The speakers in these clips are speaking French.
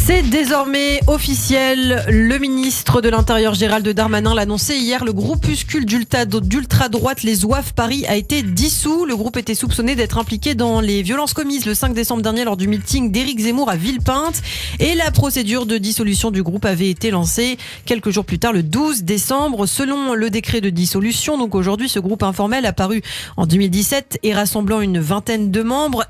C'est désormais officiel. Le ministre de l'Intérieur Gérald Darmanin l'annonçait hier. Le groupuscule d'ultra-droite Les Zouaves Paris a été dissous. Le groupe était soupçonné d'être impliqué dans les violences commises le 5 décembre dernier lors du meeting d'Éric Zemmour à Villepinte. Et la procédure de dissolution du groupe avait été lancée quelques jours plus tard, le 12 décembre. Selon le décret de dissolution, donc aujourd'hui, ce groupe informel apparu en 2017 et rassemblant une vingtaine de membres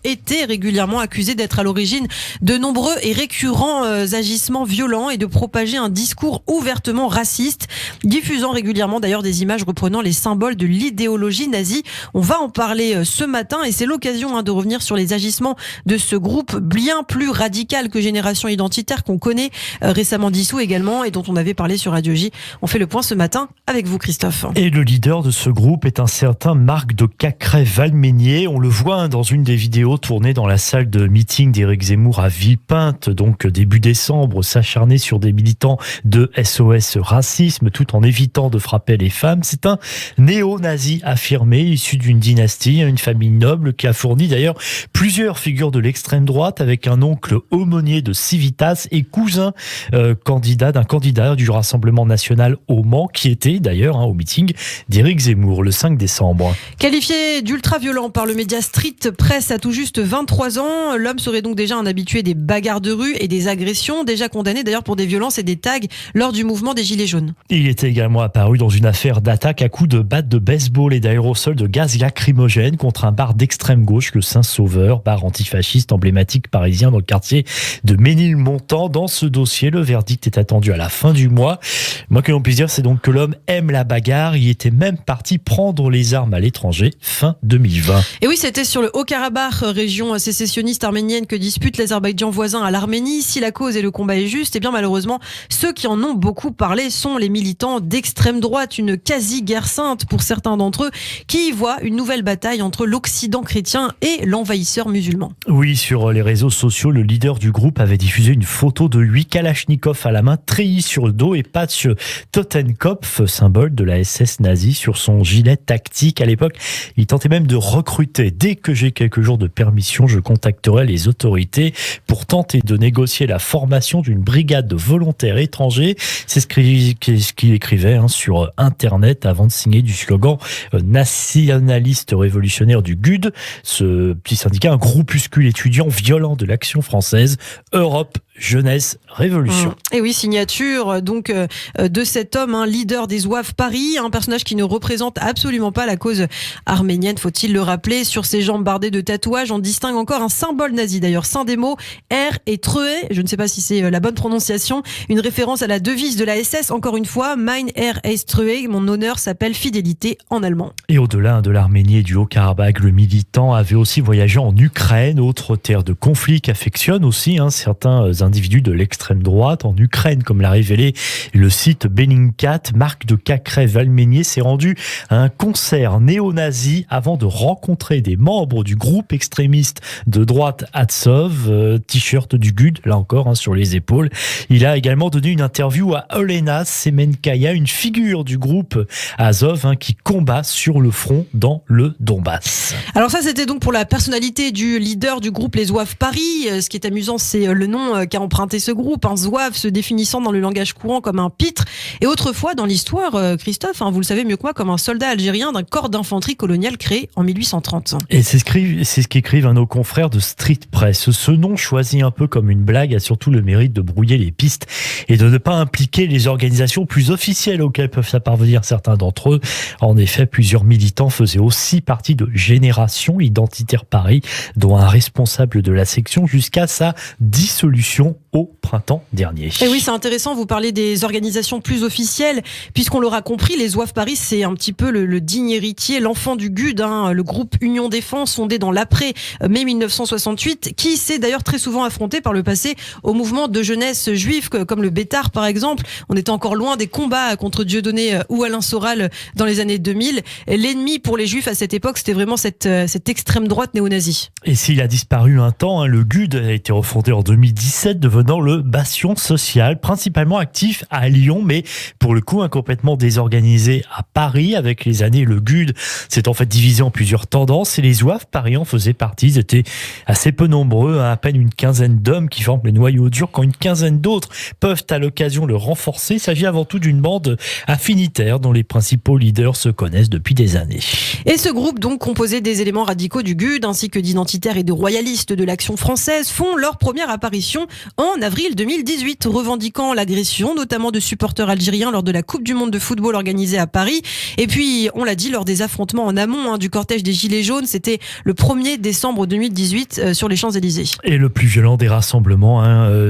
était régulièrement accusé d'être à l'origine de nombreux et récurrents agissements violents et de propager un discours ouvertement raciste, diffusant régulièrement d'ailleurs des images reprenant les symboles de l'idéologie nazie. On va en parler ce matin et c'est l'occasion de revenir sur les agissements de ce groupe bien plus radical que Génération Identitaire qu'on connaît, récemment dissous également et dont on avait parlé sur Radio J. On fait le point ce matin avec vous, Christophe. Et le leader de ce groupe est un certain Marc de Cacrès-Valménier. On le voit dans une des vidéos tournées dans la salle de meeting d'Éric Zemmour à Villepinte, donc début décembre, s'acharner sur des militants de SOS Racisme tout en évitant de frapper les femmes. C'est un néo-nazi affirmé, issu d'une dynastie, une famille noble qui a fourni d'ailleurs plusieurs figures de l'extrême droite avec un oncle aumônier de Civitas et cousin d'un candidat du Rassemblement national au Mans qui était d'ailleurs au meeting d'Éric Zemmour le 5 décembre. Qualifié d'ultra-violent par le média Street Press à tout juste 23 ans, l'homme serait donc déjà un habitué des bagarres de rue et des agressions, déjà condamné d'ailleurs pour des violences et des tags lors du mouvement des Gilets jaunes. Il était également apparu dans une affaire d'attaque à coups de batte de baseball et d'aérosols de gaz lacrymogène contre un bar d'extrême gauche, le Saint-Sauveur, bar antifasciste emblématique parisien dans le quartier de Ménilmontant. Dans ce dossier, le verdict est attendu à la fin du mois. Moi, que l'on puisse dire, c'est donc que l'homme aime la bagarre. Il était même parti prendre les armes à l'étranger fin 2020. Et oui, c'était sur le Haut-Karabakh, région sécessionniste arménienne que dispute l'Azerbaïdjan voisin à l'Arménie. Si la cause et le combat est juste, eh bien malheureusement, ceux qui en ont beaucoup parlé sont les militants d'extrême droite, une quasi-guerre sainte pour certains d'entre eux, qui y voient une nouvelle bataille entre l'Occident chrétien et l'envahisseur musulman. Oui, sur les réseaux sociaux, le leader du groupe avait diffusé une photo de 8 Kalachnikov à la main, treillis sur le dos et patch Totenkopf, symbole de la SS nazie, sur son gilet tactique. À l'époque, il tentait même de recruter. Dès que j'ai quelques jours de permission, je contacterai les autorités pour tenter de négocier la formation d'une brigade de volontaires étrangers. C'est ce qu'il écrivait sur Internet avant de signer du slogan nationaliste révolutionnaire du GUD, ce petit syndicat, un groupuscule étudiant violent de l'Action française, Europe, Jeunesse, Révolution. Et oui, signature donc de cet homme, leader des Zouaves Paris, un personnage qui ne représente absolument pas la cause arménienne, faut-il le rappeler. Sur ses jambes bardées de tatouages, on distingue encore un symbole nazi, d'ailleurs, saint des mots, R et Treue, je ne sais pas si c'est la bonne prononciation, une référence à la devise de la SS, encore une fois, Mein R ist Treue, mon honneur s'appelle fidélité en allemand. Et au-delà de l'Arménie et du Haut-Karabakh, le militant avait aussi voyagé en Ukraine, autre terre de conflit qu'affectionne aussi certains individus de l'extrême droite. En Ukraine, comme l'a révélé le site Bellingcat, Marc de Cacrès-Valménier s'est rendu à un concert néo-nazi avant de rencontrer des membres du groupe extrémiste de droite Atsov, t-shirt du GUD, là encore, sur les épaules. Il a également donné une interview à Olena Semenkaya, une figure du groupe Azov qui combat sur le front dans le Donbass. Alors ça, c'était donc pour la personnalité du leader du groupe Les Zouaves Paris. Ce qui est amusant, c'est le nom qu'a emprunté ce groupe, un zouave se définissant dans le langage courant comme un pitre, et autrefois dans l'histoire, Christophe, vous le savez mieux que moi, comme un soldat algérien d'un corps d'infanterie coloniale créé en 1830. Et c'est ce qu'écrivent nos confrères de Street Press. Ce nom, choisi un peu comme une blague, a surtout le mérite de brouiller les pistes et de ne pas impliquer les organisations plus officielles auxquelles peuvent parvenir certains d'entre eux. En effet, plusieurs militants faisaient aussi partie de Génération Identitaire Paris, dont un responsable de la section jusqu'à sa dissolution au printemps dernier. Et oui, c'est intéressant, vous parlez des organisations plus officielles, puisqu'on l'aura compris, les Zouaves Paris, c'est un petit peu le digne héritier, l'enfant du GUD, le groupe Union Défense, fondé dans l'après-mai 1968, qui s'est d'ailleurs très souvent affronté par le passé au mouvement de jeunesse juif, comme le Bétard par exemple. On était encore loin des combats contre Dieudonné ou Alain Soral dans les années 2000. L'ennemi pour les juifs à cette époque, c'était vraiment cette extrême droite néo-nazie. Et s'il a disparu un temps, le GUD a été refondé en 2017 peut-être devenant le bastion social, principalement actif à Lyon, mais pour le coup complètement désorganisé à Paris. Avec les années, le GUD s'est en fait divisé en plusieurs tendances et les zouaves paris en faisaient partie. Ils étaient assez peu nombreux, à peine une quinzaine d'hommes qui forment le noyau dur, quand une quinzaine d'autres peuvent à l'occasion le renforcer. Il s'agit avant tout d'une bande affinitaire dont les principaux leaders se connaissent depuis des années. Et ce groupe, donc composé des éléments radicaux du GUD ainsi que d'identitaires et de royalistes de l'Action française, font leur première apparition en avril 2018, revendiquant l'agression notamment de supporters algériens lors de la Coupe du monde de football organisée à Paris. Et puis, on l'a dit, lors des affrontements en amont du cortège des Gilets jaunes, c'était le 1er décembre 2018 sur les Champs-Élysées. Et le plus violent des rassemblements,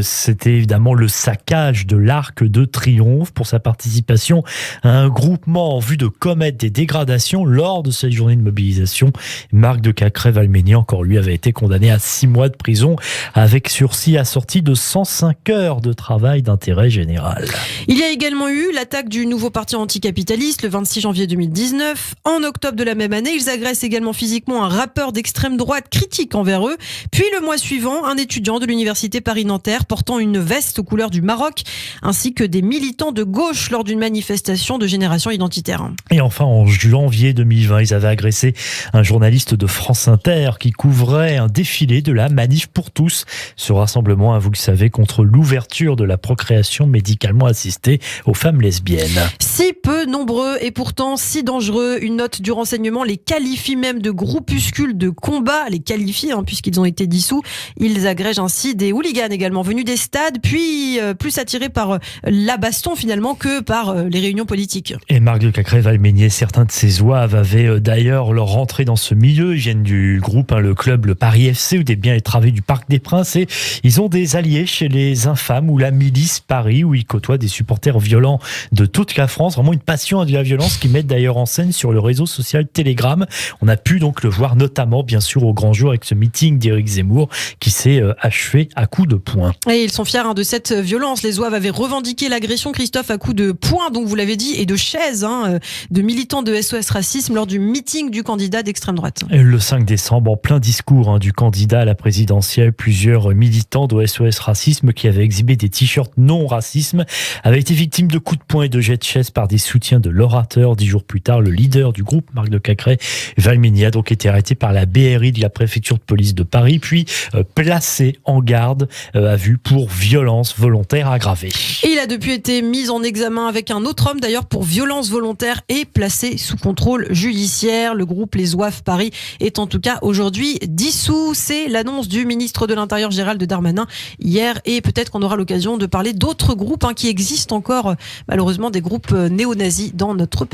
c'était évidemment le saccage de l'Arc de Triomphe pour sa participation à un groupement en vue de commettre des dégradations lors de cette journée de mobilisation. Marc de Cacrèves-Valménier, encore lui, avait été condamné à 6 mois de prison avec sursis assorti de 105 heures de travail d'intérêt général. Il y a également eu l'attaque du nouveau parti anticapitaliste le 26 janvier 2019. En octobre de la même année, ils agressent également physiquement un rappeur d'extrême droite critique envers eux. Puis le mois suivant, un étudiant de l'université Paris-Nanterre portant une veste aux couleurs du Maroc, ainsi que des militants de gauche lors d'une manifestation de Génération Identitaire. Et enfin, en janvier 2020, ils avaient agressé un journaliste de France Inter qui couvrait un défilé de la Manif pour tous. Ce rassemblement, vous le savez, contre l'ouverture de la procréation médicalement assistée aux femmes lesbiennes. Si peu nombreux et pourtant si dangereux, une note du renseignement les qualifie même de groupuscules de combat, les qualifie puisqu'ils ont été dissous. Ils agrègent ainsi des hooligans également venus des stades, puis plus attirés par la baston finalement que par les réunions politiques. Et Marc de Cacrèves-Valménier, certains de ces zouaves avaient d'ailleurs leur rentrée dans ce milieu. Ils viennent du groupe, le club, le Paris FC, ou des biens et travées du Parc des Princes, et ils ont des alliés chez les Infâmes ou la Milice Paris, où ils côtoient des supporters violents de toute la France. Vraiment une passion de la violence qu'ils mettent d'ailleurs en scène sur le réseau social Telegram. On a pu donc le voir notamment bien sûr au grand jour avec ce meeting d'Éric Zemmour qui s'est achevé à coups de poing. Et ils sont fiers de cette violence. Les zouaves avaient revendiqué l'agression, Christophe, à coups de poing, donc vous l'avez dit, et de chaises de militants de SOS Racisme lors du meeting du candidat d'extrême droite. Et le 5 décembre, en plein discours du candidat à la présidentielle, plusieurs militants de SOS Racisme qui avaient exhibé des t-shirts non racisme avaient été victimes de coups de poing et de jets de chaises par des soutiens de l'orateur. 10 jours plus tard, le leader du groupe, Marc de Cacrèves-Valménier, a donc été arrêté par la BRI de la préfecture de police de Paris, puis placé en garde à vue pour violence volontaire aggravée. Et il a depuis été mis en examen avec un autre homme d'ailleurs pour violence volontaire et placé sous contrôle judiciaire. Le groupe Les Zouaves Paris est en tout cas aujourd'hui dissous. C'est l'annonce du ministre de l'Intérieur Gérald Darmanin hier, et peut-être qu'on aura l'occasion de parler d'autres groupes qui existent encore, malheureusement des groupes néo-nazis dans notre pays.